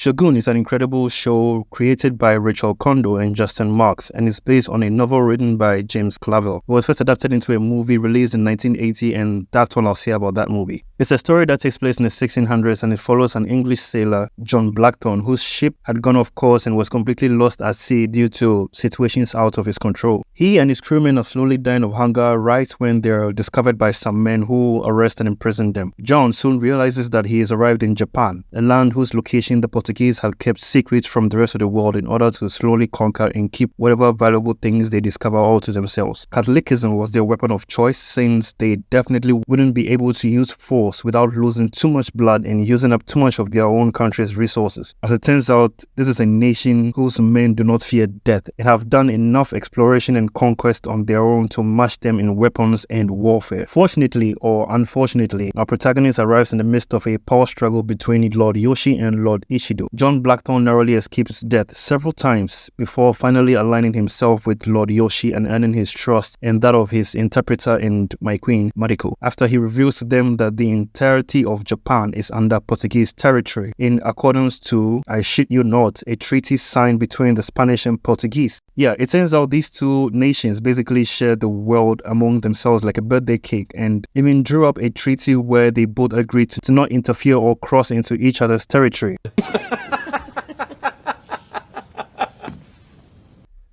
Shogun is an incredible show created by Rachel Kondo and Justin Marks and is based on a novel written by James Clavell. It was first adapted into a movie released in 1980, and that's all I'll say about that movie. It's a story that takes place in the 1600s, and it follows an English sailor, John Blackthorne, whose ship had gone off course and was completely lost at sea due to situations out of his control. He and his crewmen are slowly dying of hunger right when they're discovered by some men who arrest and imprison them. John soon realizes that he has arrived in Japan, a land whose location the Portuguese had kept secret from the rest of the world in order to slowly conquer and keep whatever valuable things they discover all to themselves. Catholicism was their weapon of choice, since they definitely wouldn't be able to use force without losing too much blood and using up too much of their own country's resources. As it turns out, this is a nation whose men do not fear death and have done enough exploration and conquest on their own to match them in weapons and warfare. Fortunately or unfortunately, our protagonist arrives in the midst of a power struggle between Lord Yoshi and Lord Ishido. John Blackthorne narrowly escapes death several times before finally aligning himself with Lord Yoshi and earning his trust and that of his interpreter and my queen, Mariko, after he reveals to them that the entirety of Japan is under Portuguese territory in accordance to, I shit you not, a treaty signed between the Spanish and Portuguese. Yeah, it turns out these two nations basically share the world among themselves like a birthday cake, and even drew up a treaty where they both agreed to not interfere or cross into each other's territory.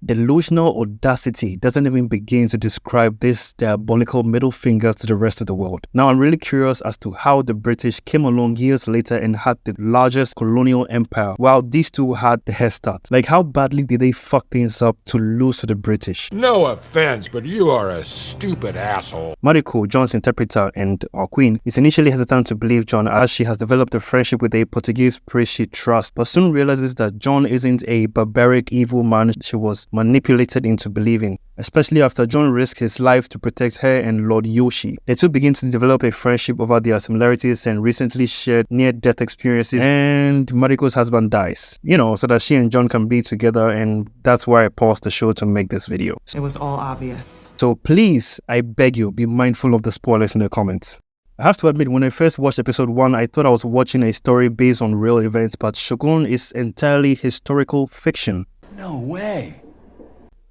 Delusional audacity doesn't even begin to describe this diabolical middle finger to the rest of the world. Now, I'm really curious as to how the British came along years later and had the largest colonial empire, while these two had the head start. Like, how badly did they fuck things up to lose to the British? No offense, but you are a stupid asshole. Mariko, John's interpreter and our queen, is initially hesitant to believe John as she has developed a friendship with a Portuguese priest she trusts, but soon realizes that John isn't a barbaric evil man she was manipulated into believing, especially after John risked his life to protect her and Lord Yoshi. The two begin to develop a friendship over their similarities and recently shared near-death experiences, and Mariko's husband dies, so that she and John can be together, and that's why I paused the show to make this video. It was all obvious. So please, I beg you, be mindful of the spoilers in the comments. I have to admit, when I first watched episode 1, I thought I was watching a story based on real events, but Shogun is entirely historical fiction. No way.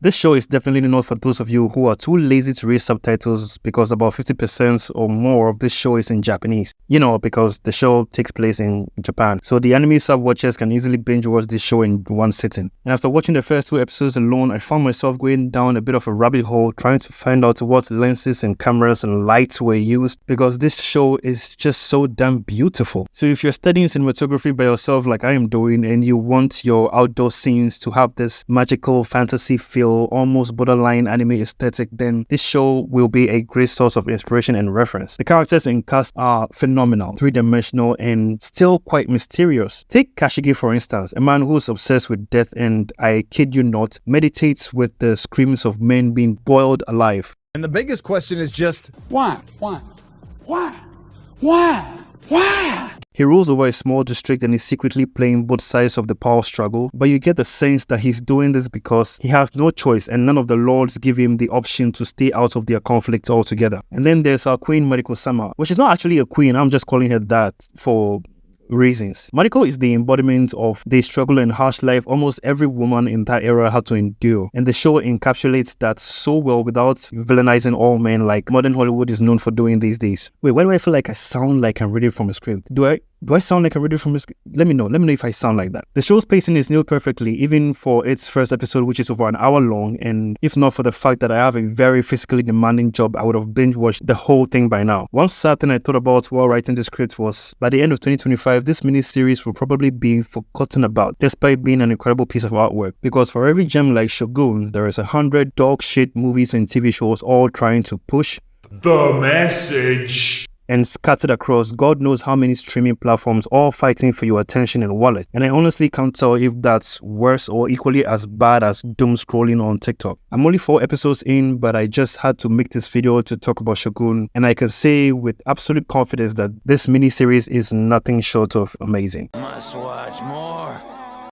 This show is definitely not for those of you who are too lazy to read subtitles, because about 50% or more of this show is in Japanese. Because the show takes place in Japan. So the anime sub-watchers can easily binge watch this show in one sitting. And after watching the first 2 episodes alone, I found myself going down a bit of a rabbit hole trying to find out what lenses and cameras and lights were used, because this show is just so damn beautiful. So if you're studying cinematography by yourself like I am doing, and you want your outdoor scenes to have this magical fantasy feel, almost borderline anime aesthetic, then this show will be a great source of inspiration and reference. The characters and cast are phenomenal, 3-dimensional, and still quite mysterious. Take Kashigi for instance, a man who's obsessed with death and, I kid you not, meditates with the screams of men being boiled alive. And the biggest question is just, Why? He rules over a small district and is secretly playing both sides of the power struggle, but you get the sense that he's doing this because he has no choice and none of the lords give him the option to stay out of their conflict altogether. And then there's our queen Mariko-sama, which is not actually a queen, I'm just calling her that for reasons. Mariko is the embodiment of the struggle and harsh life almost every woman in that era had to endure, and the show encapsulates that so well without villainizing all men like modern Hollywood is known for doing these days. Wait, why do I feel like I sound like I'm reading from a script? Do I sound like I'm reading from a script? Let me know if I sound like that. The show's pacing is nailed perfectly, even for its first episode, which is over an hour long, and if not for the fact that I have a very physically demanding job, I would have binge watched the whole thing by now. One sad thing I thought about while writing the script was, by the end of 2025, this miniseries will probably be forgotten about, despite being an incredible piece of artwork, because for every gem like Shogun, there is 100 dog shit movies and TV shows all trying to push The message. and scattered across God knows how many streaming platforms, all fighting for your attention and wallet. And I honestly can't tell if that's worse or equally as bad as doom scrolling on TikTok. I'm only 4 episodes in, but I just had to make this video to talk about Shogun, and I can say with absolute confidence that this miniseries is nothing short of amazing. Must watch more.